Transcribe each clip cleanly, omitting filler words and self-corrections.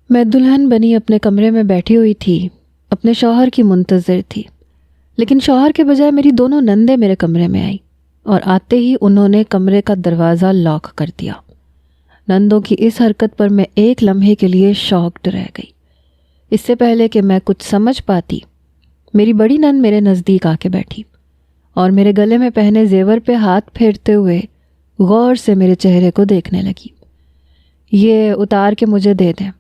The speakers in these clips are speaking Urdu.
میں دلہن بنی اپنے کمرے میں بیٹھی ہوئی تھی، اپنے شوہر کی منتظر تھی، لیکن شوہر کے بجائے میری دونوں نندیں میرے کمرے میں آئیں اور آتے ہی انہوں نے کمرے کا دروازہ لاک کر دیا۔ نندوں کی اس حرکت پر میں ایک لمحے کے لیے شاکڈ رہ گئی۔ اس سے پہلے کہ میں کچھ سمجھ پاتی، میری بڑی نند میرے نزدیک آ کے بیٹھی اور میرے گلے میں پہنے زیور پہ ہاتھ پھیرتے ہوئے غور سے میرے چہرے کو دیکھنے لگی۔ یہ اتار کے مجھے دے دیں۔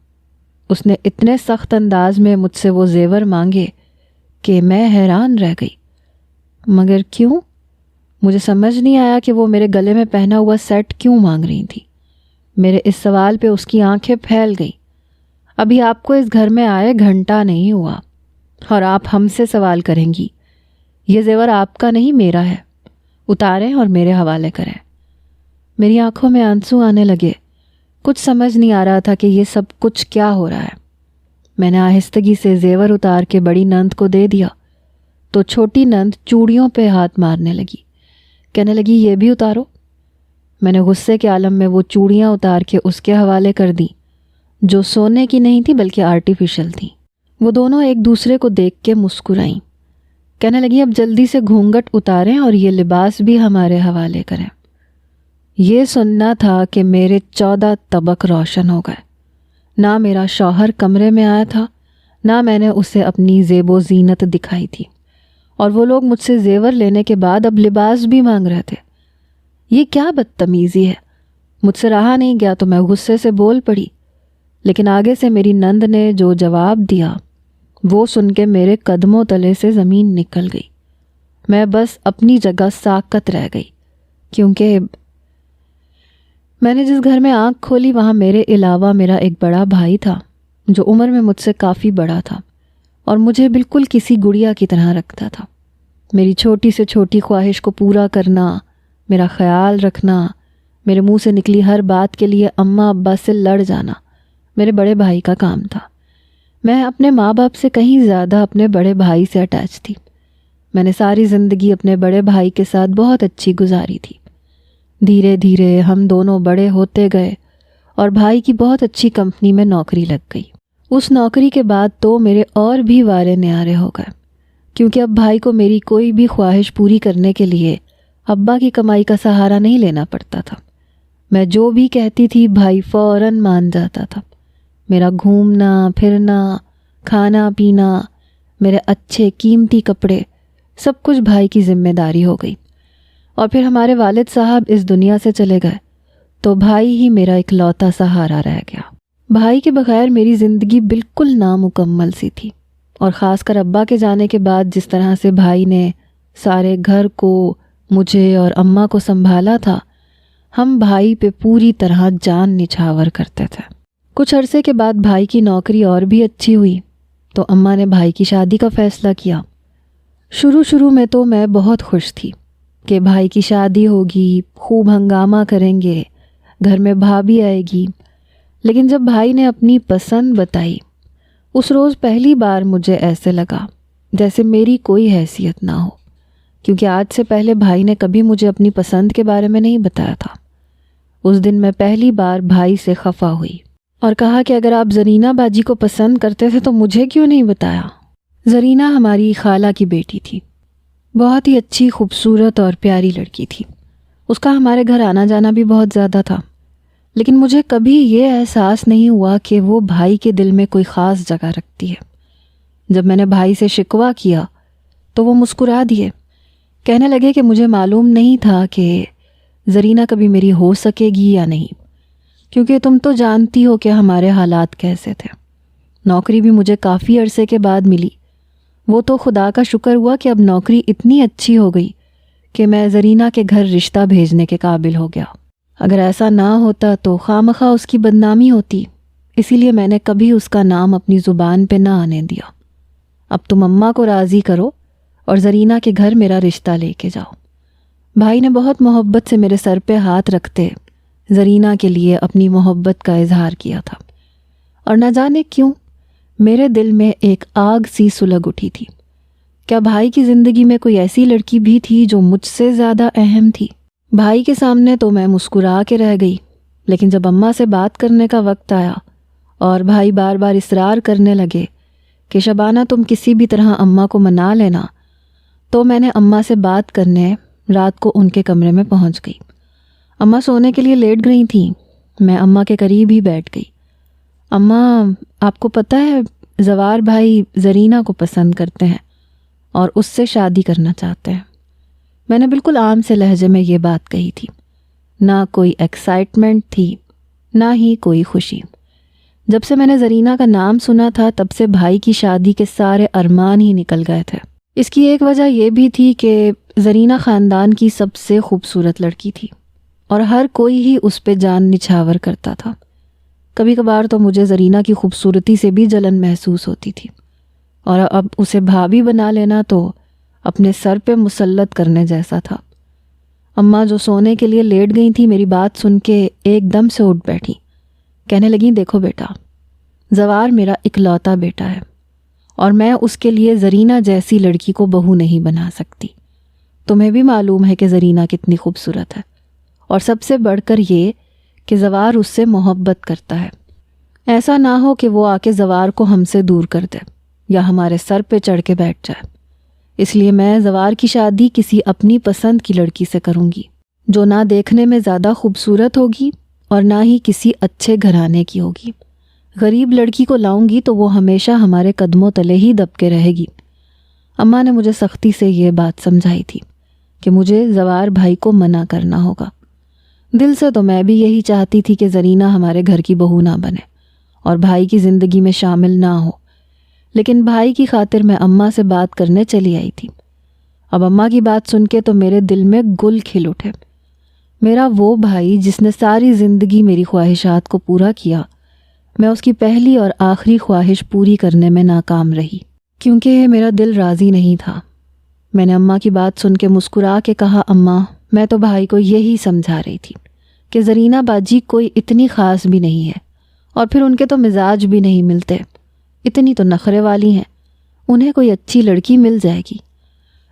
اس نے اتنے سخت انداز میں مجھ سے وہ زیور مانگے کہ میں حیران رہ گئی۔ مگر کیوں؟ مجھے سمجھ نہیں آیا کہ وہ میرے گلے میں پہنا ہوا سیٹ کیوں مانگ رہی تھی۔ میرے اس سوال پہ اس کی آنکھیں پھیل گئی۔ ابھی آپ کو اس گھر میں آئے گھنٹہ نہیں ہوا اور آپ ہم سے سوال کریں گی؟ یہ زیور آپ کا نہیں، میرا ہے، اتاریں اور میرے حوالے کریں۔ میری آنکھوں میں آنسو آنے لگے۔ کچھ سمجھ نہیں آ رہا تھا کہ یہ سب کچھ کیا ہو رہا ہے۔ میں نے آہستگی سے زیور اتار کے بڑی نند کو دے دیا تو چھوٹی نند چوڑیوں پہ ہاتھ مارنے لگی، کہنے لگی یہ بھی اتارو۔ میں نے غصے کے عالم میں وہ چوڑیاں اتار کے اس کے حوالے کر دیں، جو سونے کی نہیں تھی بلکہ آرٹیفیشل تھیں۔ وہ دونوں ایک دوسرے کو دیکھ کے مسکرائیں، کہنے لگی اب جلدی سے گھونگھٹ اتاریں اور یہ لباس بھی ہمارے حوالے کریں۔ یہ سننا تھا کہ میرے 14 طبق روشن ہو گئے۔ نہ میرا شوہر کمرے میں آیا تھا، نہ میں نے اسے اپنی زیب و زینت دکھائی تھی، اور وہ لوگ مجھ سے زیور لینے کے بعد اب لباس بھی مانگ رہے تھے۔ یہ کیا بدتمیزی ہے؟ مجھ سے رہا نہیں گیا تو میں غصے سے بول پڑی، لیکن آگے سے میری نند نے جو جواب دیا وہ سن کے میرے قدموں تلے سے زمین نکل گئی۔ میں بس اپنی جگہ ساکت رہ گئی، کیونکہ میں نے جس گھر میں آنکھ کھولی وہاں میرے علاوہ میرا ایک بڑا بھائی تھا جو عمر میں مجھ سے کافی بڑا تھا اور مجھے بالکل کسی گڑیا کی طرح رکھتا تھا۔ میری چھوٹی سے چھوٹی خواہش کو پورا کرنا، میرا خیال رکھنا، میرے منہ سے نکلی ہر بات کے لیے اماں ابا سے لڑ جانا میرے بڑے بھائی کا کام تھا۔ میں اپنے ماں باپ سے کہیں زیادہ اپنے بڑے بھائی سے اٹیچ تھی۔ میں نے ساری زندگی اپنے بڑے بھائی کے ساتھ بہت اچھی گزاری تھی۔ دھیرے دھیرے ہم دونوں بڑے ہوتے گئے اور بھائی کی بہت اچھی کمپنی میں نوکری لگ گئی۔ اس نوکری کے بعد تو میرے اور بھی وارے نیارے ہو گئے، کیونکہ اب بھائی کو میری کوئی بھی خواہش پوری کرنے کے لیے ابا کی کمائی کا سہارا نہیں لینا پڑتا تھا۔ میں جو بھی کہتی تھی بھائی فوراً مان جاتا تھا۔ میرا گھومنا پھرنا، کھانا پینا، میرے اچھے قیمتی کپڑے، سب کچھ بھائی کی ذمہ داری ہو گئی۔ اور پھر ہمارے والد صاحب اس دنیا سے چلے گئے تو بھائی ہی میرا اکلوتا سہارا رہ گیا۔ بھائی کے بغیر میری زندگی بالکل نامکمل سی تھی، اور خاص کر ابا کے جانے کے بعد جس طرح سے بھائی نے سارے گھر کو، مجھے اور اماں کو سنبھالا تھا، ہم بھائی پہ پوری طرح جان نچھاور کرتے تھے۔ کچھ عرصے کے بعد بھائی کی نوکری اور بھی اچھی ہوئی تو اماں نے بھائی کی شادی کا فیصلہ کیا۔ شروع میں تو میں بہت خوش تھی کہ بھائی کی شادی ہوگی، خوب ہنگامہ کریں گے، گھر میں بھابھی آئے گی۔ لیکن جب بھائی نے اپنی پسند بتائی، اس روز پہلی بار مجھے ایسے لگا جیسے میری کوئی حیثیت نہ ہو، کیونکہ آج سے پہلے بھائی نے کبھی مجھے اپنی پسند کے بارے میں نہیں بتایا تھا۔ اس دن میں پہلی بار بھائی سے خفا ہوئی اور کہا کہ اگر آپ زرینہ باجی کو پسند کرتے تھے تو مجھے کیوں نہیں بتایا؟ زرینہ ہماری خالہ کی بیٹی تھی، بہت ہی اچھی، خوبصورت اور پیاری لڑکی تھی۔ اس کا ہمارے گھر آنا جانا بھی بہت زیادہ تھا، لیکن مجھے کبھی یہ احساس نہیں ہوا کہ وہ بھائی کے دل میں کوئی خاص جگہ رکھتی ہے۔ جب میں نے بھائی سے شکوہ کیا تو وہ مسکرا دیے، کہنے لگے کہ مجھے معلوم نہیں تھا کہ زرینہ کبھی میری ہو سکے گی یا نہیں، کیونکہ تم تو جانتی ہو کہ ہمارے حالات کیسے تھے۔ نوکری بھی مجھے کافی عرصے کے بعد ملی۔ وہ تو خدا کا شکر ہوا کہ اب نوکری اتنی اچھی ہو گئی کہ میں زرینہ کے گھر رشتہ بھیجنے کے قابل ہو گیا۔ اگر ایسا نہ ہوتا تو خواہ اس کی بدنامی ہوتی، اسی لیے میں نے کبھی اس کا نام اپنی زبان پہ نہ آنے دیا۔ اب تم اماں کو راضی کرو اور زرینہ کے گھر میرا رشتہ لے کے جاؤ۔ بھائی نے بہت محبت سے میرے سر پہ ہاتھ رکھتے زرینہ کے لیے اپنی محبت کا اظہار کیا تھا، اور نہ جانے کیوں میرے دل میں ایک آگ سی سلگ اٹھی تھی۔ کیا بھائی کی زندگی میں کوئی ایسی لڑکی بھی تھی جو مجھ سے زیادہ اہم تھی؟ بھائی کے سامنے تو میں مسکرا کے رہ گئی، لیکن جب اماں سے بات کرنے کا وقت آیا اور بھائی بار بار اصرار کرنے لگے کہ شبانہ تم کسی بھی طرح اماں کو منا لینا، تو میں نے اماں سے بات کرنے رات کو ان کے کمرے میں پہنچ گئی۔ اماں سونے کے لیے لیٹ گئی تھیں، میں اماں کے قریب ہی بیٹھ گئی۔ اماں، آپ کو پتہ ہے زوار بھائی زرینہ کو پسند کرتے ہیں اور اس سے شادی کرنا چاہتے ہیں۔ میں نے بالکل عام سے لہجے میں یہ بات کہی تھی، نہ کوئی ایکسائٹمنٹ تھی نہ ہی کوئی خوشی۔ جب سے میں نے زرینہ کا نام سنا تھا تب سے بھائی کی شادی کے سارے ارمان ہی نکل گئے تھے۔ اس کی ایک وجہ یہ بھی تھی کہ زرینہ خاندان کی سب سے خوبصورت لڑکی تھی اور ہر کوئی ہی اس پہ جان نچھاور کرتا تھا۔ کبھی کبھار تو مجھے زرینہ کی خوبصورتی سے بھی جلن محسوس ہوتی تھی، اور اب اسے بھابھی بنا لینا تو اپنے سر پہ مسلط کرنے جیسا تھا۔ اماں جو سونے کے لیے لیٹ گئی تھی میری بات سن کے ایک دم سے اٹھ بیٹھی، کہنے لگیں دیکھو بیٹا، زوار میرا اکلوتا بیٹا ہے اور میں اس کے لیے زرینہ جیسی لڑکی کو بہو نہیں بنا سکتی۔ تمہیں بھی معلوم ہے کہ زرینہ کتنی خوبصورت ہے، اور سب سے بڑھ کر یہ کہ زوار اس سے محبت کرتا ہے۔ ایسا نہ ہو کہ وہ آ کے زوار کو ہم سے دور کر دے یا ہمارے سر پہ چڑھ کے بیٹھ جائے۔ اس لیے میں زوار کی شادی کسی اپنی پسند کی لڑکی سے کروں گی، جو نہ دیکھنے میں زیادہ خوبصورت ہوگی اور نہ ہی کسی اچھے گھرانے کی ہوگی۔ غریب لڑکی کو لاؤں گی تو وہ ہمیشہ ہمارے قدموں تلے ہی دب کے رہے گی۔ اماں نے مجھے سختی سے یہ بات سمجھائی تھی کہ مجھے زوار بھائی کو منع کرنا ہوگا۔ دل سے تو میں بھی یہی چاہتی تھی کہ زرینہ ہمارے گھر کی بہو نہ بنے اور بھائی کی زندگی میں شامل نہ ہو، لیکن بھائی کی خاطر میں اماں سے بات کرنے چلی آئی تھی۔ اب اماں کی بات سن کے تو میرے دل میں گل کھل اٹھے۔ میرا وہ بھائی جس نے ساری زندگی میری خواہشات کو پورا کیا، میں اس کی پہلی اور آخری خواہش پوری کرنے میں ناکام رہی، کیونکہ میرا دل راضی نہیں تھا۔ میں نے اماں کی بات سن کے مسکرا کے کہا، اماں میں تو بھائی کو یہی سمجھا رہی تھی کہ زرینہ باجی کوئی اتنی خاص بھی نہیں ہے، اور پھر ان کے تو مزاج بھی نہیں ملتے، اتنی تو نخرے والی ہیں، انہیں کوئی اچھی لڑکی مل جائے گی۔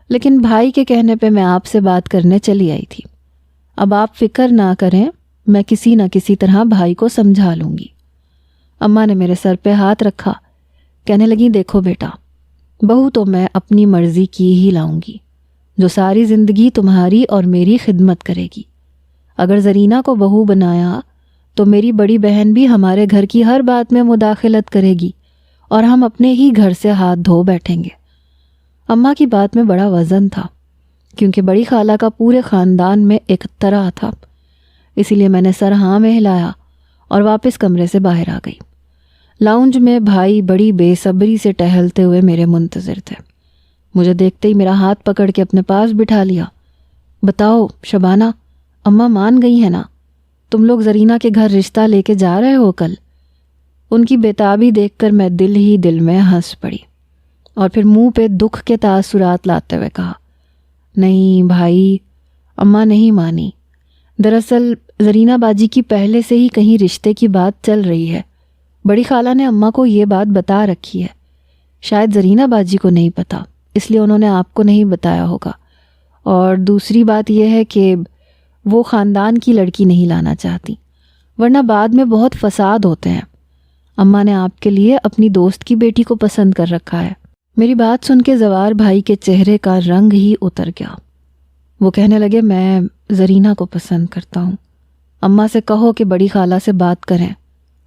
لیکن بھائی کے کہنے پہ میں آپ سے بات کرنے چلی آئی تھی۔ اب آپ فکر نہ کریں، میں کسی نہ کسی طرح بھائی کو سمجھا لوں گی۔ اماں نے میرے سر پہ ہاتھ رکھا، کہنے لگیں دیکھو بیٹا، بہو تو میں اپنی مرضی کی ہی لاؤں گی، جو ساری زندگی تمہاری اور میری خدمت کرے گی۔ اگر زرینہ کو بہو بنایا تو میری بڑی بہن بھی ہمارے گھر کی ہر بات میں مداخلت کرے گی اور ہم اپنے ہی گھر سے ہاتھ دھو بیٹھیں گے۔ اماں کی بات میں بڑا وزن تھا، کیونکہ بڑی خالہ کا پورے خاندان میں ایک طرح تھا، اسی لیے میں نے سر ہاں میں ہلایا اور واپس کمرے سے باہر آ گئی۔ لاؤنج میں بھائی بڑی بے صبری سے ٹہلتے ہوئے میرے منتظر تھے۔ مجھے دیکھتے ہی میرا ہاتھ پکڑ کے اپنے پاس بٹھا لیا۔ بتاؤ شبانہ، اماں مان گئی ہیں نا؟ تم لوگ زرینہ کے گھر رشتہ لے کے جا رہے ہو کل؟ ان کی بےتابی دیکھ کر میں دل ہی دل میں ہنس پڑی اور پھر منہ پہ دکھ کے تاثرات لاتے ہوئے کہا، نہیں بھائی، اماں نہیں مانی۔ دراصل زرینہ باجی کی پہلے سے ہی کہیں رشتے کی بات چل رہی ہے۔ بڑی خالہ نے اماں کو یہ بات بتا رکھی ہے، شاید زرینہ باجی کو نہیں پتا، اس لیے انہوں نے آپ کو نہیں بتایا ہوگا۔ اور دوسری بات یہ ہے کہ وہ خاندان کی لڑکی نہیں لانا چاہتی، ورنہ بعد میں بہت فساد ہوتے ہیں۔ اماں نے آپ کے لیے اپنی دوست کی بیٹی کو پسند کر رکھا ہے۔ میری بات سن کے زوار بھائی کے چہرے کا رنگ ہی اتر گیا۔ وہ کہنے لگے، میں زرینہ کو پسند کرتا ہوں، اماں سے کہو کہ بڑی خالہ سے بات کریں۔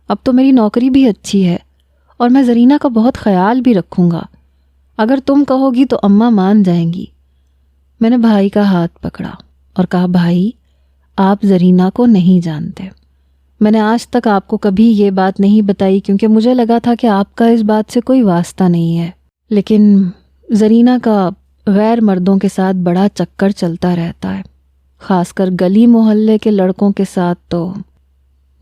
اب تو میری نوکری بھی اچھی ہے اور میں زرینہ کا بہت خیال بھی رکھوں گا، اگر تم کہو گی تو اماں مان جائیں گی۔ میں نے بھائی کا ہاتھ پکڑا اور کہا، بھائی آپ زرینہ کو نہیں جانتے۔ میں نے آج تک آپ کو کبھی یہ بات نہیں بتائی کیونکہ مجھے لگا تھا کہ آپ کا اس بات سے کوئی واسطہ نہیں ہے، لیکن زرینہ کا غیر مردوں کے ساتھ بڑا چکر چلتا رہتا ہے، خاص کر گلی محلے کے لڑکوں کے ساتھ تو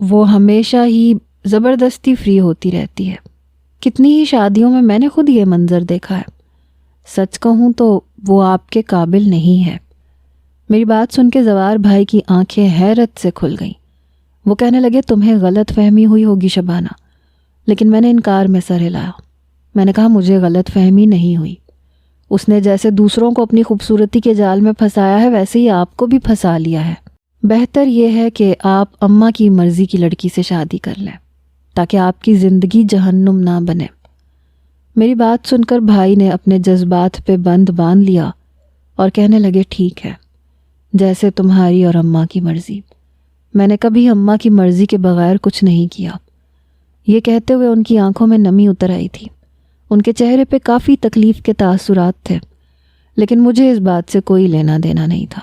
وہ ہمیشہ ہی زبردستی فری ہوتی رہتی ہے۔ کتنی ہی شادیوں میں نے خود یہ منظر دیکھا ہے۔ سچ کہوں تو وہ آپ کے قابل نہیں ہے۔ میری بات سن کے زوار بھائی کی آنکھیں حیرت سے کھل گئیں۔ وہ کہنے لگے، تمہیں غلط فہمی ہوئی ہوگی شبانہ۔ لیکن میں نے انکار میں سر ہلایا۔ میں نے کہا، مجھے غلط فہمی نہیں ہوئی، اس نے جیسے دوسروں کو اپنی خوبصورتی کے جال میں پھنسایا ہے ویسے ہی آپ کو بھی پھنسا لیا ہے۔ بہتر یہ ہے کہ آپ اماں کی مرضی کی لڑکی سے شادی کر لیں۔ تاکہ آپ کی زندگی جہنم نہ بنے۔ میری بات سن کر بھائی نے اپنے جذبات پہ بند باندھ لیا اور کہنے لگے ٹھیک ہے، جیسے تمہاری اور اماں کی مرضی۔ میں نے کبھی اماں کی مرضی کے بغیر کچھ نہیں کیا۔ یہ کہتے ہوئے ان کی آنکھوں میں نمی اتر آئی تھی۔ ان کے چہرے پہ کافی تکلیف کے تاثرات تھے، لیکن مجھے اس بات سے کوئی لینا دینا نہیں تھا۔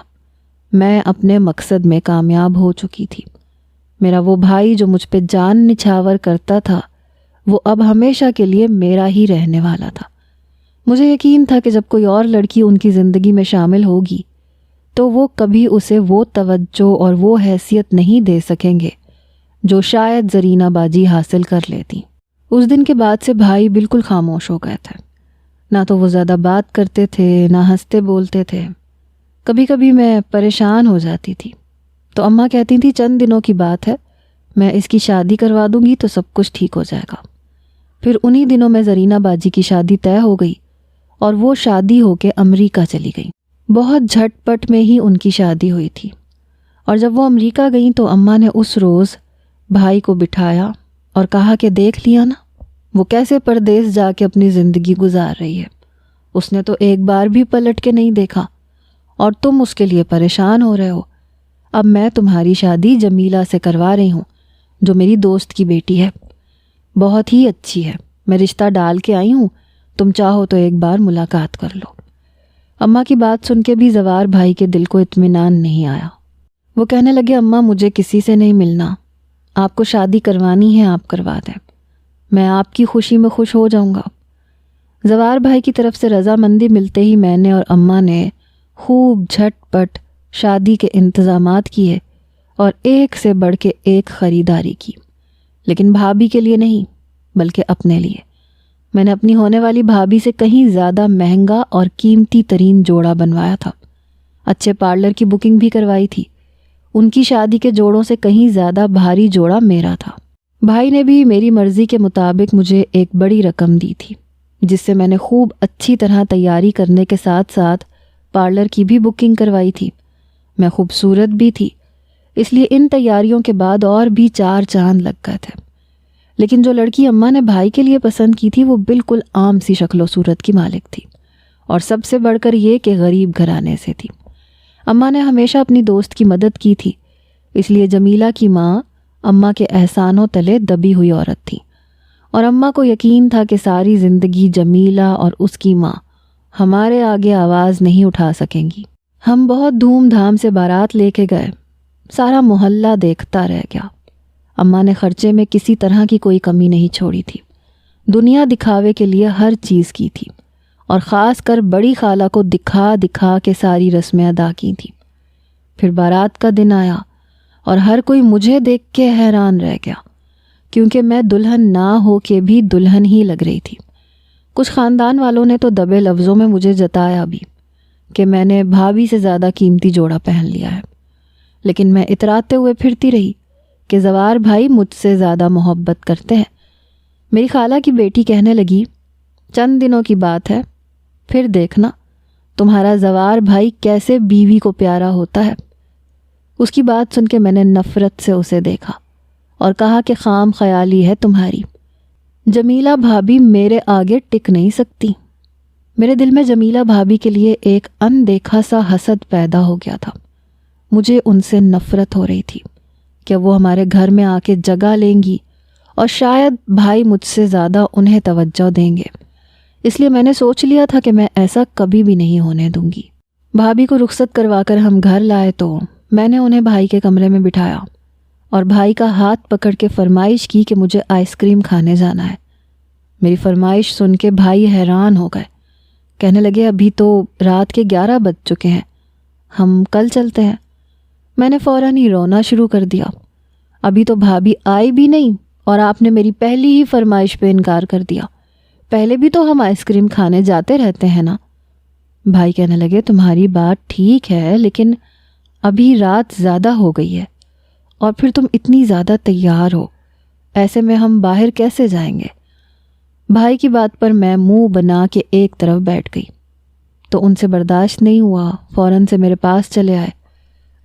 میں اپنے مقصد میں کامیاب ہو چکی تھی۔ میرا وہ بھائی جو مجھ پہ جان نچھاور کرتا تھا، وہ اب ہمیشہ کے لیے میرا ہی رہنے والا تھا۔ مجھے یقین تھا کہ جب کوئی اور لڑکی ان کی زندگی میں شامل ہوگی تو وہ کبھی اسے وہ توجہ اور وہ حیثیت نہیں دے سکیں گے جو شاید زرینہ باجی حاصل کر لیتی۔ اس دن کے بعد سے بھائی بالکل خاموش ہو گئے تھے۔ نہ تو وہ زیادہ بات کرتے تھے، نہ ہنستے بولتے تھے۔ کبھی کبھی میں پریشان ہو جاتی تھی تو اماں کہتی تھی چند دنوں کی بات ہے، میں اس کی شادی کروا دوں گی تو سب کچھ ٹھیک ہو جائے گا۔ پھر انہی دنوں میں زرینہ باجی کی شادی طے ہو گئی اور وہ شادی ہو کے امریکہ چلی گئی۔ بہت جھٹ پٹ میں ہی ان کی شادی ہوئی تھی، اور جب وہ امریکہ گئیں تو اماں نے اس روز بھائی کو بٹھایا اور کہا کہ دیکھ لیا نا، وہ کیسے پردیس جا کے اپنی زندگی گزار رہی ہے۔ اس نے تو ایک بار بھی پلٹ کے نہیں دیکھا، اور تم اس کے لیے پریشان ہو رہے ہو۔ اب میں تمہاری شادی جمیلہ سے کروا رہی ہوں، جو میری دوست کی بیٹی ہے، بہت ہی اچھی ہے۔ میں رشتہ ڈال کے آئی ہوں، تم چاہو تو ایک بار ملاقات کر لو۔ اماں کی بات سن کے بھی زوار بھائی کے دل کو اطمینان نہیں آیا۔ وہ کہنے لگے اماں مجھے کسی سے نہیں ملنا، آپ کو شادی کروانی ہے آپ کروا دیں، میں آپ کی خوشی میں خوش ہو جاؤں گا۔ زوار بھائی کی طرف سے رضامندی ملتے ہی میں نے اور اماں نے خوب جھٹ پٹ شادی کے انتظامات کیے اور ایک سے بڑھ کے ایک خریداری کی، لیکن بھابھی کے لیے نہیں بلکہ اپنے لیے۔ میں نے اپنی ہونے والی بھابھی سے کہیں زیادہ مہنگا اور قیمتی ترین جوڑا بنوایا تھا۔ اچھے پارلر کی بکنگ بھی کروائی تھی۔ ان کی شادی کے جوڑوں سے کہیں زیادہ بھاری جوڑا میرا تھا۔ بھائی نے بھی میری مرضی کے مطابق مجھے ایک بڑی رقم دی تھی، جس سے میں نے خوب اچھی طرح تیاری کرنے کے ساتھ ساتھ پارلر کی بھی بکنگ کروائی تھی۔ میں خوبصورت بھی تھی، اس لیے ان تیاریوں کے بعد اور بھی 4 چاند لگ گئے تھے۔ لیکن جو لڑکی اماں نے بھائی کے لیے پسند کی تھی وہ بالکل عام سی شکل و صورت کی مالک تھی، اور سب سے بڑھ کر یہ کہ غریب گھرانے سے تھی۔ اماں نے ہمیشہ اپنی دوست کی مدد کی تھی، اس لیے جمیلہ کی ماں اماں کے احسانوں تلے دبی ہوئی عورت تھی، اور اماں کو یقین تھا کہ ساری زندگی جمیلہ اور اس کی ماں ہمارے آگے آواز نہیں اٹھا سکیں گی۔ ہم بہت دھوم دھام سے بارات لے کے گئے، سارا محلہ دیکھتا رہ گیا۔ اماں نے خرچے میں کسی طرح کی کوئی کمی نہیں چھوڑی تھی، دنیا دکھاوے کے لیے ہر چیز کی تھی، اور خاص کر بڑی خالہ کو دکھا دکھا کے ساری رسمیں ادا کی تھی۔ پھر بارات کا دن آیا اور ہر کوئی مجھے دیکھ کے حیران رہ گیا، کیونکہ میں دلہن نہ ہو کے بھی دلہن ہی لگ رہی تھی۔ کچھ خاندان والوں نے تو دبے لفظوں میں مجھے جتایا بھی کہ میں نے بھابھی سے زیادہ قیمتی جوڑا پہن لیا ہے، لیکن میں اتراتے ہوئے پھرتی رہی کہ زوار بھائی مجھ سے زیادہ محبت کرتے ہیں۔ میری خالہ کی بیٹی کہنے لگی چند دنوں کی بات ہے، پھر دیکھنا تمہارا زوار بھائی کیسے بیوی کو پیارا ہوتا ہے۔ اس کی بات سن کے میں نے نفرت سے اسے دیکھا اور کہا کہ خام خیالی ہے تمہاری، جمیلہ بھابھی میرے آگے ٹک نہیں سکتی۔ میرے دل میں جمیلہ بھابھی کے لیے ایک اندیکھا سا حسد پیدا ہو گیا تھا۔ مجھے ان سے نفرت ہو رہی تھی کہ وہ ہمارے گھر میں آ کے جگہ لیں گی اور شاید بھائی مجھ سے زیادہ انہیں توجہ دیں گے، اس لیے میں نے سوچ لیا تھا کہ میں ایسا کبھی بھی نہیں ہونے دوں گی۔ بھابھی کو رخصت کروا کر ہم گھر لائے تو میں نے انہیں بھائی کے کمرے میں بٹھایا اور بھائی کا ہاتھ پکڑ کے فرمائش کی کہ مجھے آئس کریم کھانے جانا ہے۔ میری فرمائش سن کے بھائی حیران ہو گئے، کہنے لگے ابھی تو رات کے 11 بج چکے ہیں، ہم کل چلتے ہیں۔ میں نے فوراً ہی رونا شروع کر دیا، ابھی تو بھابھی آئی بھی نہیں اور آپ نے میری پہلی ہی فرمائش پہ انکار کر دیا، پہلے بھی تو ہم آئس کریم کھانے جاتے رہتے ہیں نا۔ بھائی کہنے لگے تمہاری بات ٹھیک ہے، لیکن ابھی رات زیادہ ہو گئی ہے، اور پھر تم اتنی زیادہ تیار ہو، ایسے میں ہم باہر کیسے جائیں گے؟ بھائی کی بات پر میں منہ بنا کے ایک طرف بیٹھ گئی تو ان سے برداشت نہیں ہوا، فوراً سے میرے پاس چلے آئے۔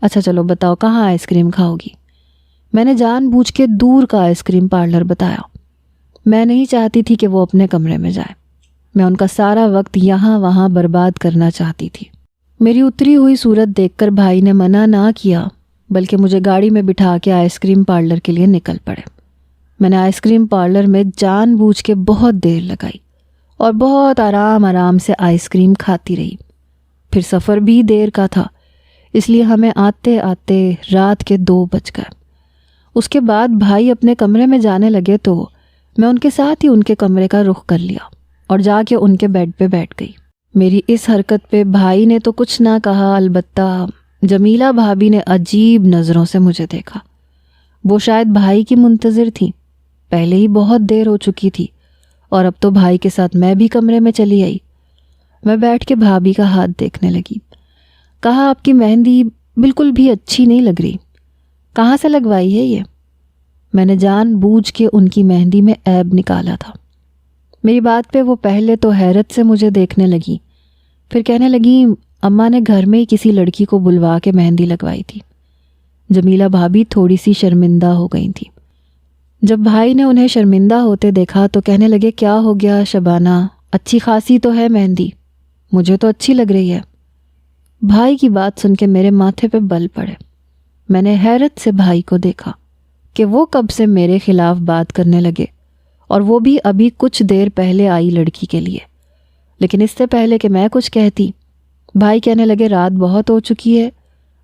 اچھا چلو بتاؤ کہاں آئس کریم کھاؤ گی؟ میں نے جان بوجھ کے دور کا آئس کریم پارلر بتایا۔ میں نہیں چاہتی تھی کہ وہ اپنے کمرے میں جائے، میں ان کا سارا وقت یہاں وہاں برباد کرنا چاہتی تھی۔ میری اتری ہوئی صورت دیکھ کر بھائی نے منع نہ کیا، بلکہ مجھے گاڑی میں بٹھا کے آئس کریم پارلر کے لیے نکل پڑے۔ میں نے آئس کریم پارلر میں جان بوجھ کے بہت دیر لگائی اور بہت آرام سے آئس کریم کھاتی رہی۔ پھر سفر بھی دیر کا تھا، اس لیے ہمیں آتے آتے رات کے 2 بج گئے۔ اس کے بعد بھائی اپنے کمرے میں جانے لگے تو میں ان کے ساتھ ہی ان کے کمرے کا رخ کر لیا اور جا کے ان کے بیڈ پہ بیٹھ گئی۔ میری اس حرکت پہ بھائی نے تو کچھ نہ کہا، البتہ جمیلہ بھابی نے عجیب نظروں سے مجھے دیکھا۔ وہ شاید بھائی کی منتظر تھیں، پہلے ہی بہت دیر ہو چکی تھی اور اب تو بھائی کے ساتھ میں بھی کمرے میں چلی آئی۔ میں بیٹھ کے بھابی کا ہاتھ دیکھنے لگی۔ کہا، آپ کی مہندی بالکل بھی اچھی نہیں لگ رہی، کہاں سے لگوائی ہے یہ؟ میں نے جان بوجھ کے ان کی مہندی میں عیب نکالا تھا۔ میری بات پہ وہ پہلے تو حیرت سے مجھے دیکھنے لگی، پھر کہنے لگی، اماں نے گھر میں ہی کسی لڑکی کو بلوا کے مہندی لگوائی تھی۔ جمیلہ بھابی تھوڑی سی شرمندہ ہو گئی تھی۔ جب بھائی نے انہیں شرمندہ ہوتے دیکھا تو کہنے لگے، کیا ہو گیا شبانہ، اچھی خاصی تو ہے مہندی، مجھے تو اچھی لگ رہی ہے۔ بھائی کی بات سن کے میرے ماتھے پہ بل پڑے۔ میں نے حیرت سے بھائی کو دیکھا کہ وہ کب سے میرے خلاف بات کرنے لگے، اور وہ بھی ابھی کچھ دیر پہلے آئی لڑکی کے لیے، لیکن اس سے پہلے کہ میں کچھ کہتی، بھائی کہنے لگے، رات بہت ہو چکی ہے،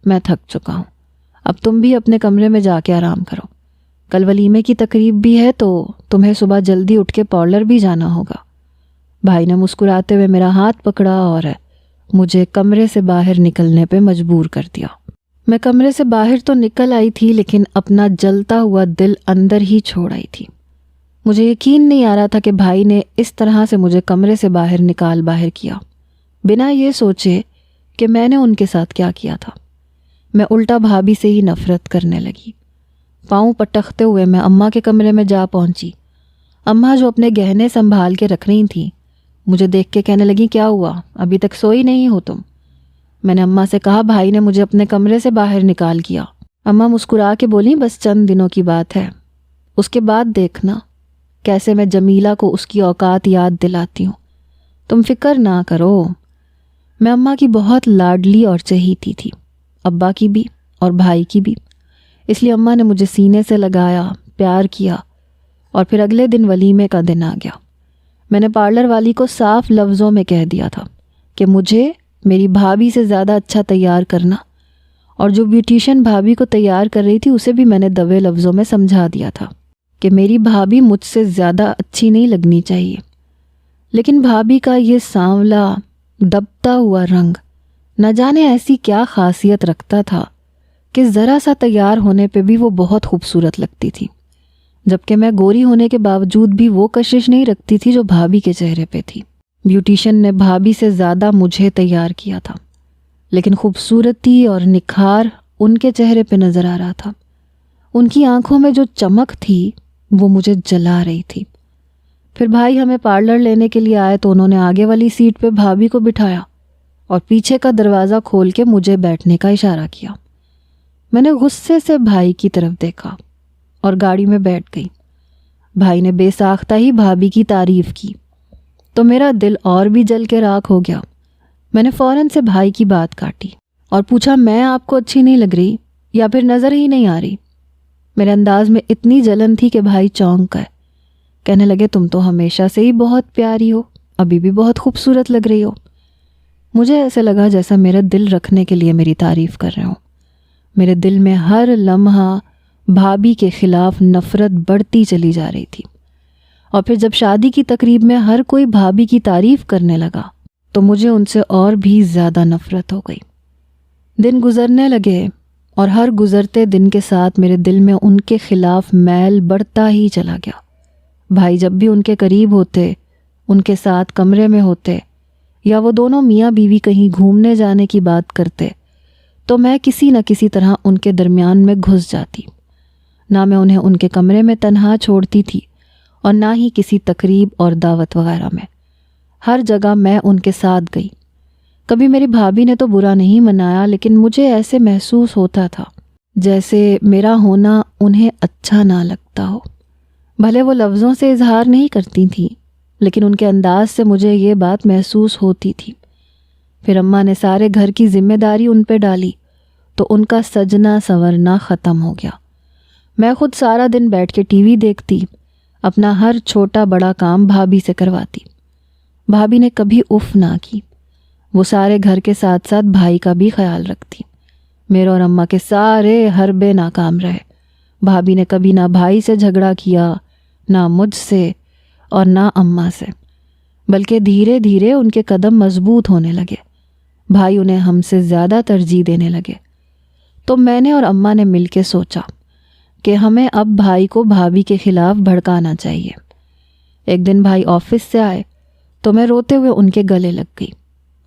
میں تھک چکا ہوں، اب تم بھی اپنے کمرے میں جا کے آرام کرو، کل ولیمے کی تقریب بھی ہے تو تمہیں صبح جلدی اٹھ کے پارلر بھی جانا ہوگا۔ بھائی نے مسکراتے ہوئے میرا ہاتھ پکڑا اور مجھے کمرے سے باہر نکلنے پہ مجبور کر دیا۔ میں کمرے سے باہر تو نکل آئی تھی، لیکن اپنا جلتا ہوا دل اندر ہی چھوڑ آئی تھی۔ مجھے یقین نہیں آ رہا تھا کہ بھائی نے اس طرح سے مجھے کمرے سے باہر کیا، بنا یہ سوچے کہ میں نے ان کے ساتھ کیا کیا تھا۔ میں الٹا بھابی سے ہی نفرت کرنے لگی۔ پاؤں پٹکتے ہوئے میں اماں کے کمرے میں جا پہنچی۔ اماں جو اپنے گہنے سنبھال کے رکھ رہی تھیں، مجھے دیکھ کے کہنے لگی، کیا ہوا، ابھی تک سوئی نہیں ہو تم؟ میں نے اماں سے کہا، بھائی نے مجھے اپنے کمرے سے باہر نکال کیا۔ اماں مسکرا کے بولی، بس چند دنوں کی بات ہے، اس کے بعد دیکھنا کیسے میں جمیلہ کو اس کی اوقات یاد دلاتی ہوں، تم فکر نہ کرو۔ میں اماں کی بہت لاڈلی اور چہیتی تھی، ابا کی بھی اور بھائی کی بھی، اس لیے اماں نے مجھے سینے سے لگایا، پیار کیا، اور پھر اگلے دن ولیمے کا دن آ گیا۔ میں نے پارلر والی کو صاف لفظوں میں کہہ دیا تھا کہ مجھے میری بھابھی سے زیادہ اچھا تیار کرنا، اور جو بیوٹیشین بھابھی کو تیار کر رہی تھی اسے بھی میں نے دبے لفظوں میں سمجھا دیا تھا کہ میری بھابھی مجھ سے زیادہ اچھی نہیں لگنی چاہیے۔ لیکن بھابھی کا یہ سانولا دبتا ہوا رنگ نہ جانے ایسی کیا خاصیت رکھتا تھا کہ ذرا سا تیار ہونے پہ بھی وہ بہت خوبصورت لگتی تھی، جبکہ میں گوری ہونے کے باوجود بھی وہ کشش نہیں رکھتی تھی جو بھابھی کے چہرے پہ تھی۔ بیوٹیشین نے بھابھی سے زیادہ مجھے تیار کیا تھا، لیکن خوبصورتی اور نکھار ان کے چہرے پہ نظر آ رہا تھا۔ ان کی آنکھوں میں جو چمک تھی وہ مجھے جلا رہی تھی۔ پھر بھائی ہمیں پارلر لینے کے لیے آئے تو انہوں نے آگے والی سیٹ پہ بھابھی کو بٹھایا اور پیچھے کا دروازہ کھول کے مجھے بیٹھنے کا اشارہ کیا۔ میں نے غصے سے بھائی کی طرف دیکھا اور گاڑی میں بیٹھ گئی۔ بھائی نے بے ساختہ ہی بھابھی کی تعریف کی تو میرا دل اور بھی جل کے راکھ ہو گیا۔ میں نے فوراً سے بھائی کی بات کاٹی اور پوچھا، میں آپ کو اچھی نہیں لگ رہی یا پھر نظر ہی نہیں آ رہی؟ میرے انداز میں اتنی جلن تھی کہ بھائی چونک گئے، کہنے لگے، تم تو ہمیشہ سے ہی بہت پیاری ہو، ابھی بھی بہت خوبصورت لگ رہی ہو۔ مجھے ایسے لگا جیسا میرا دل رکھنے کے لیے میری تعریف کر رہے ہوں۔ میرے دل میں ہر لمحہ بھابھی کے خلاف نفرت بڑھتی چلی جا رہی تھی، اور پھر جب شادی کی تقریب میں ہر کوئی بھابھی کی تعریف کرنے لگا تو مجھے ان سے اور بھی زیادہ نفرت ہو گئی۔ دن گزرنے لگے اور ہر گزرتے دن کے ساتھ میرے دل میں ان کے خلاف میل بڑھتا ہی چلا گیا۔ بھائی جب بھی ان کے قریب ہوتے، ان کے ساتھ کمرے میں ہوتے، یا وہ دونوں میاں بیوی کہیں گھومنے جانے کی بات کرتے تو میں کسی نہ کسی طرح ان کے درمیان میں گھس جاتی۔ نہ میں انہیں ان کے کمرے میں تنہا چھوڑتی تھی اور نہ ہی کسی تقریب اور دعوت وغیرہ میں، ہر جگہ میں ان کے ساتھ گئی۔ کبھی میری بھابھی نے تو برا نہیں منایا، لیکن مجھے ایسے محسوس ہوتا تھا جیسے میرا ہونا انہیں اچھا نہ لگتا ہو۔ بھلے وہ لفظوں سے اظہار نہیں کرتی تھیں، لیکن ان کے انداز سے مجھے یہ بات محسوس ہوتی تھی۔ پھر اماں نے سارے گھر کی ذمہ داری ان پہ ڈالی تو ان کا سجنا سنورنا ختم ہو گیا۔ میں خود سارا دن بیٹھ کے ٹی وی دیکھتی، اپنا ہر چھوٹا بڑا کام بھابھی سے کرواتی۔ بھابھی نے کبھی اف نہ کی، وہ سارے گھر کے ساتھ ساتھ بھائی کا بھی خیال رکھتی۔ میرے اور اماں کے سارے حربے ناکام رہے۔ بھابھی نے کبھی نہ بھائی سے جھگڑا کیا، نہ مجھ سے اور نہ اماں سے، بلکہ دھیرے دھیرے ان کے قدم مضبوط ہونے لگے۔ بھائی انہیں ہم سے زیادہ ترجیح دینے لگے۔ تو میں نے اور اماں نے مل کے سوچا کہ ہمیں اب بھائی کو بھابھی کے خلاف بھڑکانا چاہیے۔ ایک دن بھائی آفس سے آئے تو میں روتے ہوئے ان کے گلے لگ گئی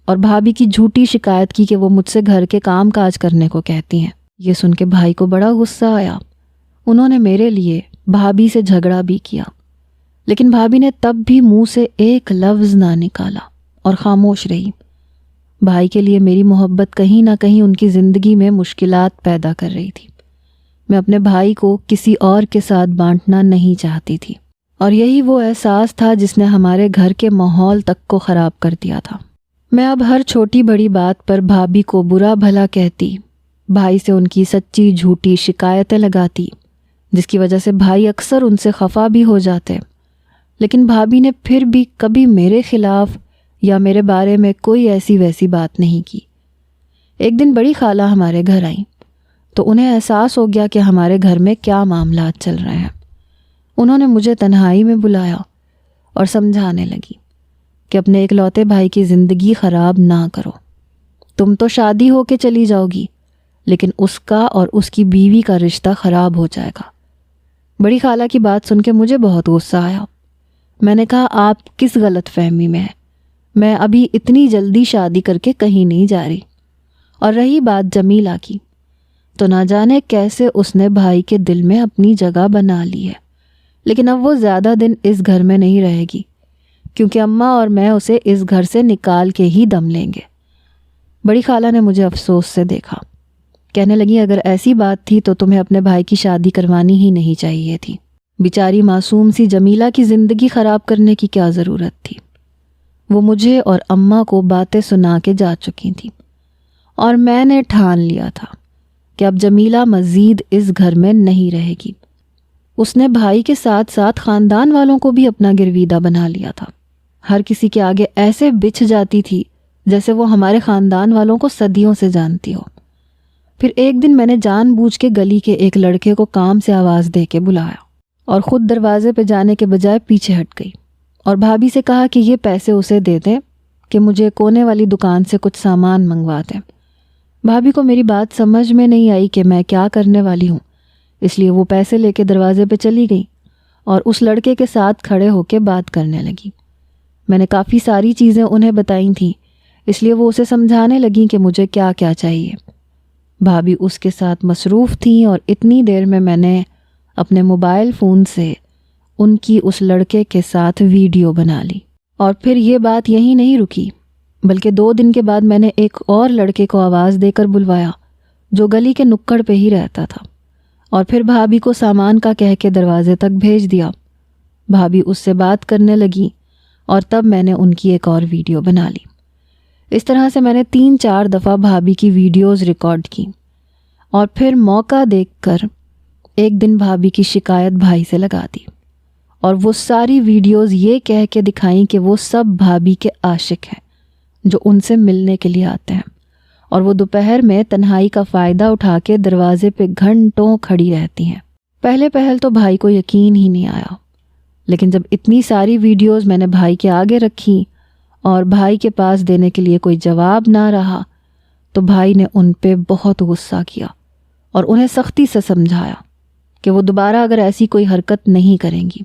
اور بھابھی کی جھوٹی شکایت کی کہ وہ مجھ سے گھر کے کام کاج کرنے کو کہتی ہیں۔ یہ سن کے بھائی کو بڑا غصہ آیا۔ انہوں نے میرے لیے بھابھی سے جھگڑا بھی کیا، لیکن بھابھی نے تب بھی منہ سے ایک لفظ نہ نکالا اور خاموش رہی۔ بھائی کے لیے میری محبت کہیں نہ کہیں ان کی زندگی میں مشکلات پیدا کر رہی تھی۔ میں اپنے بھائی کو کسی اور کے ساتھ بانٹنا نہیں چاہتی تھی، اور یہی وہ احساس تھا جس نے ہمارے گھر کے ماحول تک کو خراب کر دیا تھا۔ میں اب ہر چھوٹی بڑی بات پر بھابھی کو برا بھلا کہتی، بھائی سے ان کی سچی جھوٹی شکایتیں لگاتی، جس کی وجہ سے بھائی اکثر ان سے خفا بھی ہو جاتے، لیکن بھابھی نے پھر بھی کبھی میرے خلاف یا میرے بارے میں کوئی ایسی ویسی بات نہیں کی۔ ایک دن بڑی خالہ ہمارے گھر آئیں تو انہیں احساس ہو گیا کہ ہمارے گھر میں کیا معاملات چل رہے ہیں۔ انہوں نے مجھے تنہائی میں بلایا اور سمجھانے لگی کہ اپنے اکلوتے بھائی کی زندگی خراب نہ کرو۔ تم تو شادی ہو کے چلی جاؤ گی، لیکن اس کا اور اس کی بیوی کا رشتہ خراب ہو جائے گا۔ بڑی خالہ کی بات سن کے مجھے بہت غصہ آیا۔ میں نے کہا، آپ کس غلط فہمی میں ہیں؟ میں ابھی اتنی جلدی شادی کر کے کہیں نہیں جا رہی۔ اور رہی بات جمیلہ کی، تو نہ جانے کیسے اس نے بھائی کے دل میں اپنی جگہ بنا لی ہے، لیکن اب وہ زیادہ دن اس گھر میں نہیں رہے گی، کیونکہ اماں اور میں اسے اس گھر سے نکال کے ہی دم لیں گے۔ بڑی خالہ نے مجھے افسوس سے دیکھا، کہنے لگی، اگر ایسی بات تھی تو تمہیں اپنے بھائی کی شادی کروانی ہی نہیں چاہیے تھی۔ بیچاری معصوم سی جمیلہ کی زندگی خراب کرنے کی کیا ضرورت تھی؟ وہ مجھے اور اماں کو باتیں سنا کے جا چکی تھی، اور میں نے ٹھان لیا تھا کہ اب جمیلہ مزید اس گھر میں نہیں رہے گی۔ اس نے بھائی کے ساتھ ساتھ خاندان والوں کو بھی اپنا گرویدہ بنا لیا تھا۔ ہر کسی کے آگے ایسے بچھ جاتی تھی جیسے وہ ہمارے خاندان والوں کو صدیوں سے جانتی ہو۔ پھر ایک دن میں نے جان بوجھ کے گلی کے ایک لڑکے کو کام سے آواز دے کے بلایا اور خود دروازے پہ جانے کے بجائے پیچھے ہٹ گئی اور بھابھی سے کہا کہ یہ پیسے اسے دے دیں کہ مجھے کونے والی دکان سے کچھ سامان منگوا دیں۔ بھابھی کو میری بات سمجھ میں نہیں آئی کہ میں کیا کرنے والی ہوں، اس لیے وہ پیسے لے کے دروازے پہ چلی گئی اور اس لڑکے کے ساتھ کھڑے ہو کے بات کرنے لگی۔ میں نے کافی ساری چیزیں انہیں بتائی تھیں، اس لیے وہ اسے سمجھانے لگیں کہ مجھے کیا کیا چاہیے۔ بھابھی اس کے ساتھ مصروف تھیں اور اتنی دیر میں نے اپنے موبائل فون سے ان کی اس لڑکے کے ساتھ ویڈیو بنا لی۔ اور پھر یہ بات یہیں نہیں رکی، بلکہ 2 دن کے بعد میں نے ایک اور لڑکے کو آواز دے کر بلوایا جو گلی کے نکڑ پہ ہی رہتا تھا، اور پھر بھابھی کو سامان کا کہہ کے دروازے تک بھیج دیا۔ بھابھی اس سے بات کرنے لگی اور تب میں نے ان کی ایک اور ویڈیو بنا لی۔ اس طرح سے میں نے 3-4 دفعہ بھابھی کی ویڈیوز ریکارڈ کی، اور پھر موقع دیکھ کر ایک دن بھابھی کی شکایت بھائی سے لگا دی، اور وہ ساری ویڈیوز یہ کہہ کے دکھائیں کہ وہ سب بھابھی کے عاشق ہیں جو ان سے ملنے کے لیے آتے ہیں، اور وہ دوپہر میں تنہائی کا فائدہ اٹھا کے دروازے پہ گھنٹوں کھڑی رہتی ہیں۔ پہل تو بھائی کو یقین ہی نہیں آیا، لیکن جب اتنی ساری ویڈیوز میں نے بھائی کے آگے رکھی اور بھائی کے پاس دینے کے لیے کوئی جواب نہ رہا، تو بھائی نے ان پہ بہت غصہ کیا اور انہیں سختی سے سمجھایا کہ وہ دوبارہ اگر ایسی کوئی حرکت نہیں کریں گی۔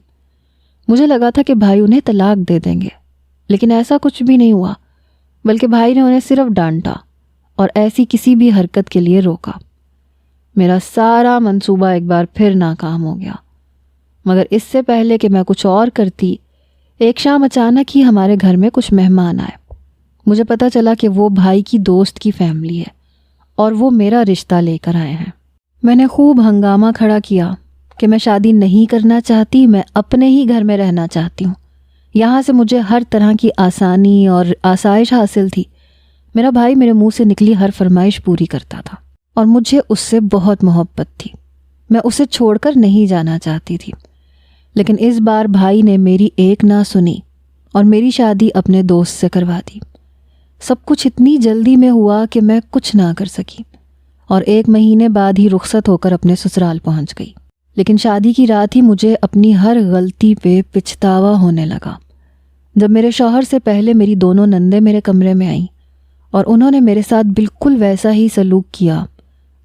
مجھے لگا تھا کہ بھائی انہیں طلاق دے دیں گے، لیکن ایسا کچھ بھی نہیں ہوا، بلکہ بھائی نے انہیں صرف ڈانٹا اور ایسی کسی بھی حرکت کے لیے روکا۔ میرا سارا منصوبہ ایک بار پھر ناکام ہو گیا، مگر اس سے پہلے کہ میں کچھ اور کرتی، ایک شام اچانک ہی ہمارے گھر میں کچھ مہمان آئے۔ مجھے پتا چلا کہ وہ بھائی کی دوست کی فیملی ہے اور وہ میرا رشتہ لے کر آئے ہیں۔ میں نے خوب ہنگامہ کھڑا کیا کہ میں شادی نہیں کرنا چاہتی، میں اپنے ہی گھر میں رہنا چاہتی ہوں، یہاں سے مجھے ہر طرح کی آسانی اور آسائش حاصل تھی۔ میرا بھائی میرے منہ سے نکلی ہر فرمائش پوری کرتا تھا اور مجھے اس سے بہت محبت تھی، میں اسے چھوڑ کر نہیں جانا چاہتی تھی۔ لیکن اس بار بھائی نے میری ایک نہ سنی اور میری شادی اپنے دوست سے کروا دی۔ سب کچھ اتنی جلدی میں ہوا کہ میں کچھ نہ کر سکی اور 1 مہینے بعد ہی رخصت ہو کر اپنے سسرال پہنچ گئی۔ لیکن شادی کی رات ہی مجھے اپنی ہر غلطی پہ پچھتاوا ہونے لگا۔ جب میرے شوہر سے پہلے میری دونوں نندیں میرے کمرے میں آئیں اور انہوں نے میرے ساتھ بالکل ویسا ہی سلوک کیا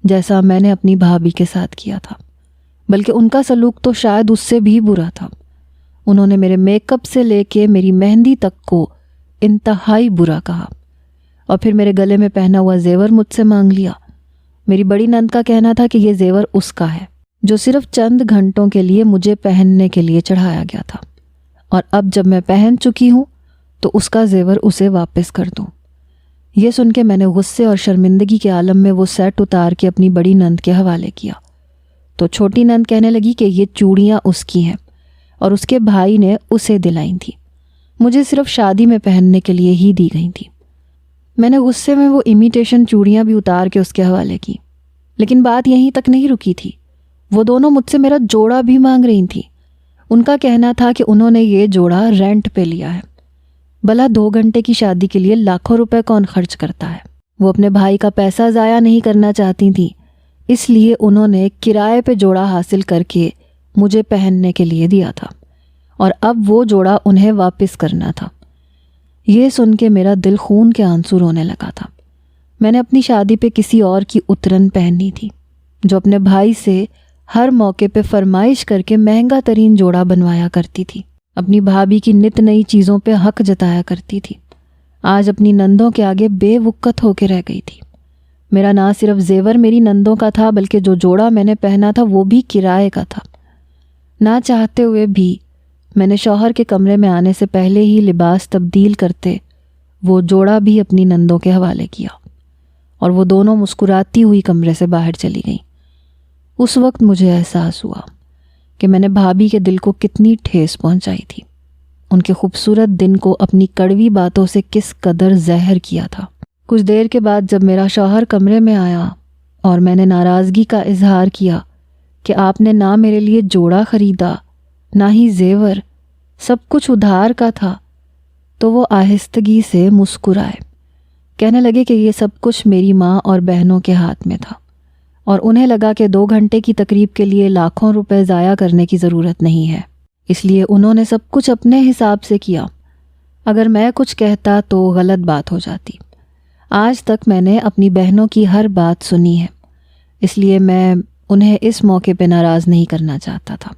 جیسا میں نے اپنی بھابھی کے ساتھ کیا تھا، بلکہ ان کا سلوک تو شاید اس سے بھی برا تھا۔ انہوں نے میرے میک اپ سے لے کے میری مہندی تک کو انتہائی برا کہا اور پھر میرے گلے میں پہنا ہوا زیور مجھ سے مانگ لیا۔ میری بڑی نند کا کہنا تھا کہ یہ زیور اس کا ہے جو صرف چند گھنٹوں کے لیے مجھے پہننے کے لیے چڑھایا گیا تھا، اور اب جب میں پہن چکی ہوں تو اس کا زیور اسے واپس کر دوں۔ یہ سن کے میں نے غصے اور شرمندگی کے عالم میں وہ سیٹ اتار کے اپنی بڑی نند کے حوالے کیا تو چھوٹی نند کہنے لگی کہ یہ چوڑیاں اس کی ہیں اور اس کے بھائی نے اسے دلائیں تھی، مجھے صرف شادی میں پہننے کے لیے ہی دی گئی تھی۔ میں نے غصے میں وہ امیٹیشن چوڑیاں بھی اتار کے اس کے حوالے کی، لیکن بات یہیں تک نہیں رکی تھی۔ وہ دونوں مجھ سے میرا جوڑا بھی مانگ رہی تھیں۔ ان کا کہنا تھا کہ انہوں نے یہ جوڑا رینٹ پہ لیا ہے۔ بھلا 2 گھنٹے کی شادی کے لیے لاکھوں روپے کون خرچ کرتا ہے؟ وہ اپنے بھائی کا پیسہ ضائع نہیں کرنا چاہتی تھیں، اس لیے انہوں نے کرائے پہ جوڑا حاصل کر کے مجھے پہننے کے لیے دیا تھا اور اب وہ جوڑا انہیں واپس کرنا تھا۔ یہ سن کے میرا دل خون کے آنسو رونے لگا تھا۔ میں نے اپنی شادی پہ کسی اور کی اترن پہنی تھی جو اپنے بھائی سے ہر موقع پہ فرمائش کر کے مہنگا ترین جوڑا بنوایا کرتی تھی، اپنی بھابھی کی نت نئی چیزوں پہ حق جتایا کرتی تھی۔ آج اپنی نندوں کے آگے بے وقت ہو کے رہ گئی تھی۔ میرا نہ صرف زیور میری نندوں کا تھا بلکہ جو جوڑا میں نے پہنا تھا وہ بھی کرائے کا تھا۔ نہ چاہتے ہوئے بھی میں نے شوہر کے کمرے میں آنے سے پہلے ہی لباس تبدیل کرتے وہ جوڑا بھی اپنی نندوں کے حوالے کیا اور وہ دونوں مسکراتی ہوئی کمرے سے باہر چلی گئیں۔ اس وقت مجھے احساس ہوا کہ میں نے بھابھی کے دل کو کتنی ٹھیس پہنچائی تھی، ان کے خوبصورت دن کو اپنی کڑوی باتوں سے کس قدر زہر کیا تھا۔ کچھ دیر کے بعد جب میرا شوہر کمرے میں آیا اور میں نے ناراضگی کا اظہار کیا کہ آپ نے نہ میرے لیے جوڑا خریدا نہ ہی زیور، سب کچھ ادھار کا تھا، تو وہ آہستگی سے مسکرائے، کہنے لگے کہ یہ سب کچھ میری ماں اور بہنوں کے ہاتھ میں تھا اور انہیں لگا کہ 2 گھنٹے کی تقریب کے لیے لاکھوں روپے ضائع کرنے کی ضرورت نہیں ہے، اس لیے انہوں نے سب کچھ اپنے حساب سے کیا۔ اگر میں کچھ کہتا تو غلط بات ہو جاتی۔ آج تک میں نے اپنی بہنوں کی ہر بات سنی ہے، اس لیے میں انہیں اس موقع پہ ناراض نہیں کرنا چاہتا تھا۔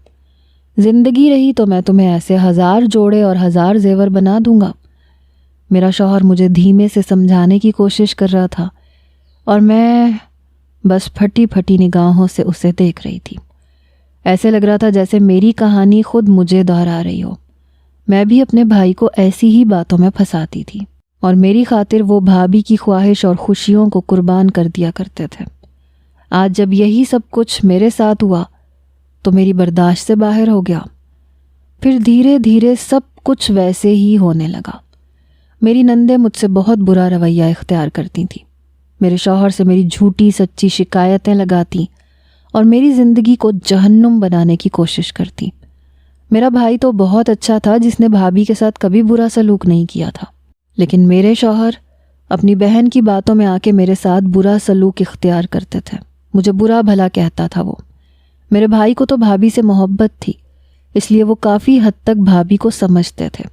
زندگی رہی تو میں تمہیں ایسے 1000 جوڑے اور 1000 زیور بنا دوں گا۔ میرا شوہر مجھے دھیمے سے سمجھانے کی کوشش کر رہا تھا اور میں بس پھٹی پھٹی نگاہوں سے اسے دیکھ رہی تھی۔ ایسے لگ رہا تھا جیسے میری کہانی خود مجھے دہرا رہی ہو۔ میں بھی اپنے بھائی کو ایسی ہی باتوں میں پھنساتی تھی اور میری خاطر وہ بھابھی کی خواہش اور خوشیوں کو قربان کر دیا کرتے تھے۔ آج جب یہی سب کچھ میرے ساتھ ہوا تو میری برداشت سے باہر ہو گیا۔ پھر دھیرے دھیرے سب کچھ ویسے ہی ہونے لگا۔ میری نندیں مجھ سے بہت برا رویہ اختیار کرتی تھیں، میرے شوہر سے میری جھوٹی سچی شکایتیں لگاتی اور میری زندگی کو جہنم بنانے کی کوشش کرتی۔ میرا بھائی تو بہت اچھا تھا جس نے بھابھی کے ساتھ کبھی برا سلوک نہیں کیا تھا، لیکن میرے شوہر اپنی بہن کی باتوں میں آ کے میرے ساتھ برا سلوک اختیار کرتے تھے، مجھے برا بھلا کہتا تھا۔ وہ میرے بھائی کو تو بھابھی سے محبت تھی، اس لیے وہ کافی حد تک بھابھی کو سمجھتے تھے،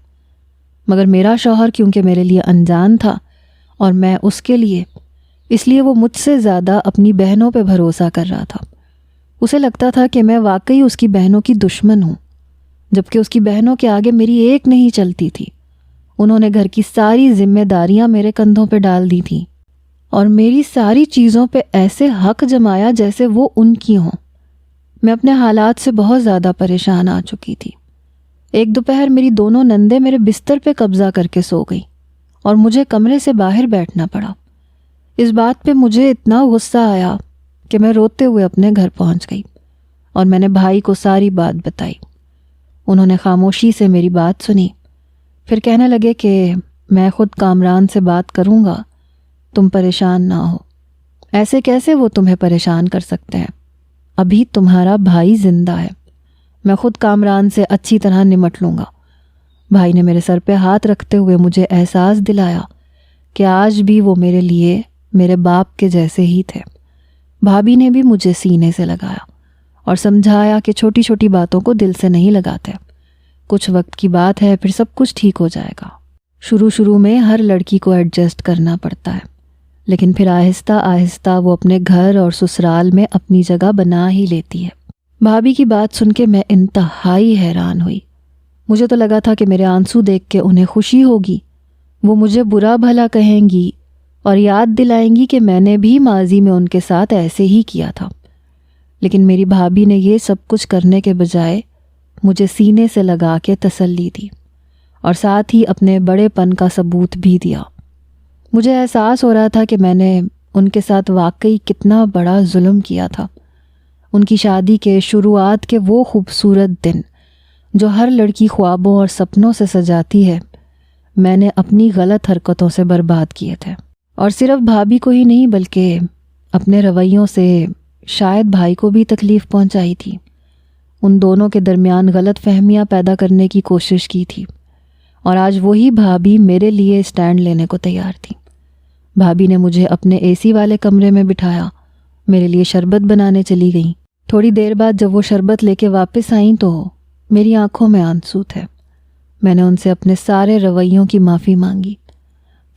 مگر میرا شوہر کیونکہ میرے لیے انجان تھا اور میں اس کے لیے، اس لیے وہ مجھ سے زیادہ اپنی بہنوں پہ بھروسہ کر رہا تھا۔ اسے لگتا تھا کہ میں واقعی اس کی بہنوں کی دشمن ہوں، جبکہ اس کی بہنوں کے آگے میری ایک نہیں چلتی تھی۔ انہوں نے گھر کی ساری ذمہ داریاں میرے کندھوں پہ ڈال دی تھیں اور میری ساری چیزوں پہ ایسے حق جمایا جیسے وہ ان کی ہوں۔ میں اپنے حالات سے بہت زیادہ پریشان آ چکی تھی۔ ایک دوپہر میری دونوں نندیں میرے بستر پہ قبضہ کر کے سو گئی اور مجھے کمرے سے باہر بیٹھنا پڑا۔ اس بات پہ مجھے اتنا غصہ آیا کہ میں روتے ہوئے اپنے گھر پہنچ گئی اور میں نے بھائی کو ساری بات بتائی۔ انہوں نے خاموشی سے میری بات سنی، پھر کہنے لگے کہ میں خود کامران سے بات کروں گا، تم پریشان نہ ہو۔ ایسے کیسے وہ تمہیں پریشان کر سکتے ہیں؟ ابھی تمہارا بھائی زندہ ہے، میں خود کامران سے اچھی طرح نمٹ لوں گا۔ بھائی نے میرے سر پہ ہاتھ رکھتے ہوئے مجھے احساس دلایا کہ آج بھی وہ میرے لیے میرے باپ کے جیسے ہی تھے۔ بھابھی نے بھی مجھے سینے سے لگایا اور سمجھایا کہ چھوٹی چھوٹی باتوں کو دل سے نہیں لگاتے، کچھ وقت کی بات ہے، پھر سب کچھ ٹھیک ہو جائے گا۔ شروع میں ہر لڑکی کو ایڈجسٹ کرنا پڑتا ہے، لیکن پھر آہستہ آہستہ وہ اپنے گھر اور سسرال میں اپنی جگہ بنا ہی لیتی ہے۔ بھابھی کی بات سن کے میں انتہائی حیران ہوئی۔ مجھے تو لگا تھا کہ میرے آنسو دیکھ کے انہیں خوشی ہوگی، وہ مجھے برا بھلا کہیں گی اور یاد دلائیں گی کہ میں نے بھی ماضی میں ان کے ساتھ ایسے ہی کیا تھا۔ لیکن میری بھابھی نے یہ سب کچھ کرنے کے بجائے مجھے سینے سے لگا کے تسلی دی اور ساتھ ہی اپنے بڑے پن کا ثبوت بھی دیا۔ مجھے احساس ہو رہا تھا کہ میں نے ان کے ساتھ واقعی کتنا بڑا ظلم کیا تھا۔ ان کی شادی کے شروعات کے وہ خوبصورت دن جو ہر لڑکی خوابوں اور سپنوں سے سجاتی ہے، میں نے اپنی غلط حرکتوں سے برباد کیے تھے، اور صرف بھابھی کو ہی نہیں بلکہ اپنے رویوں سے شاید بھائی کو بھی تکلیف پہنچائی تھی۔ ان دونوں کے درمیان غلط فہمیاں پیدا کرنے کی کوشش کی تھی، اور آج وہی بھابھی میرے لیے اسٹینڈ لینے کو تیار تھی۔ بھابھی نے مجھے اپنے اے سی والے کمرے میں بٹھایا، میرے لیے شربت بنانے چلی گئیں۔ تھوڑی دیر بعد جب وہ شربت لے کے واپس آئیں تو میری آنکھوں میں آنسو تھے۔ میں نے ان سے اپنے سارے رویوں کی معافی مانگی،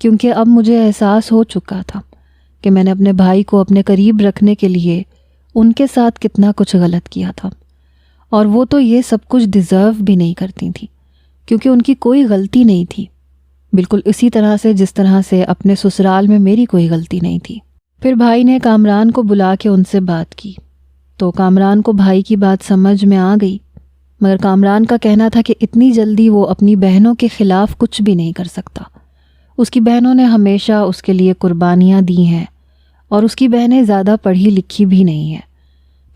کیونکہ اب مجھے احساس ہو چکا تھا کہ میں نے اپنے بھائی کو اپنے قریب رکھنے کے لیے ان کے ساتھ کتنا کچھ غلط کیا تھا، اور وہ تو یہ سب کچھ ڈیزرو بھی نہیں کرتی تھیں، کیونکہ ان کی کوئی غلطی نہیں تھی، بالکل اسی طرح سے جس طرح سے اپنے سسرال میں میری کوئی غلطی نہیں تھی۔ پھر بھائی نے کامران کو بلا کے ان سے بات کی تو کامران کو بھائی کی بات سمجھ میں آ گئی، مگر کامران کا کہنا تھا کہ اتنی جلدی وہ اپنی بہنوں کے خلاف کچھ بھی نہیں کر سکتا۔ اس کی بہنوں نے ہمیشہ اس کے لیے قربانیاں دی ہیں، اور اس کی بہنیں زیادہ پڑھی لکھی بھی نہیں ہیں،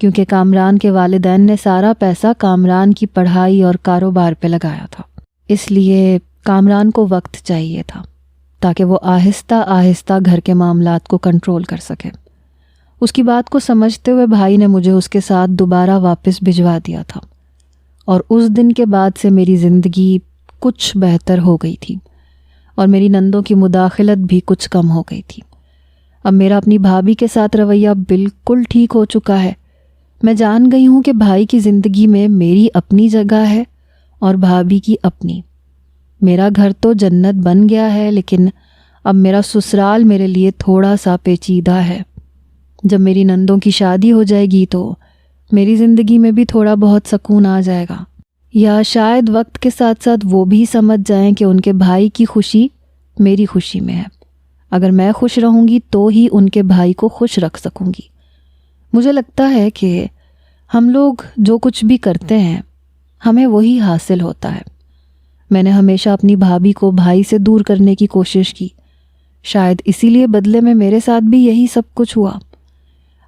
کیونکہ کامران کے والدین نے سارا پیسہ کامران کی پڑھائی اور کاروبار پہ لگایا تھا۔ اس لیے کامران کو وقت چاہیے تھا تاکہ وہ آہستہ آہستہ گھر کے معاملات کو کنٹرول کر سکے۔ اس کی بات کو سمجھتے ہوئے بھائی نے مجھے اس کے ساتھ دوبارہ واپس بھجوا دیا تھا، اور اس دن کے بعد سے میری زندگی کچھ بہتر ہو گئی تھی، اور میری نندوں کی مداخلت بھی کچھ کم ہو گئی تھی۔ اب میرا اپنی بھابھی کے ساتھ رویہ بالکل ٹھیک ہو چکا ہے۔ میں جان گئی ہوں کہ بھائی کی زندگی میں میری اپنی جگہ ہے اور بھابھی کی اپنی۔ میرا گھر تو جنت بن گیا ہے، لیکن اب میرا سسرال میرے لیے تھوڑا سا پیچیدہ ہے۔ جب میری نندوں کی شادی ہو جائے گی تو میری زندگی میں بھی تھوڑا بہت سکون آ جائے گا، یا شاید وقت کے ساتھ ساتھ وہ بھی سمجھ جائیں کہ ان کے بھائی کی خوشی میری خوشی میں ہے۔ اگر میں خوش رہوں گی تو ہی ان کے بھائی کو خوش رکھ سکوں گی۔ مجھے لگتا ہے کہ ہم لوگ جو کچھ بھی کرتے ہیں ہمیں وہی حاصل ہوتا ہے۔ میں نے ہمیشہ اپنی بھابھی کو بھائی سے دور کرنے کی کوشش کی، شاید اسی لیے بدلے میں میرے ساتھ بھی یہی سب کچھ ہوا۔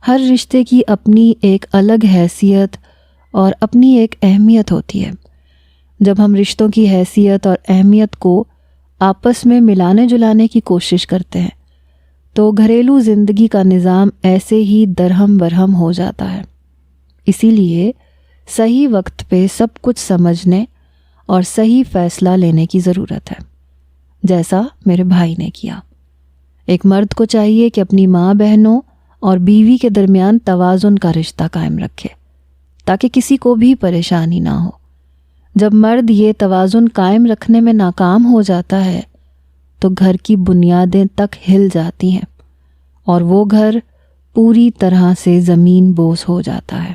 ہر رشتے کی اپنی ایک الگ حیثیت اور اپنی ایک اہمیت ہوتی ہے۔ جب ہم رشتوں کی حیثیت اور اہمیت کو آپس میں ملانے جلانے کی کوشش کرتے ہیں تو گھریلو زندگی کا نظام ایسے ہی درہم برہم ہو جاتا ہے۔ اسی لیے صحیح وقت پہ سب کچھ سمجھنے اور صحیح فیصلہ لینے کی ضرورت ہے، جیسا میرے بھائی نے کیا۔ ایک مرد کو چاہیے کہ اپنی ماں بہنوں اور بیوی کے درمیان توازن کا رشتہ قائم رکھے تاکہ کسی کو بھی پریشانی نہ ہو۔ جب مرد یہ توازن قائم رکھنے میں ناکام ہو جاتا ہے تو گھر کی بنیادیں تک ہل جاتی ہیں اور وہ گھر پوری طرح سے زمین بوس ہو جاتا ہے۔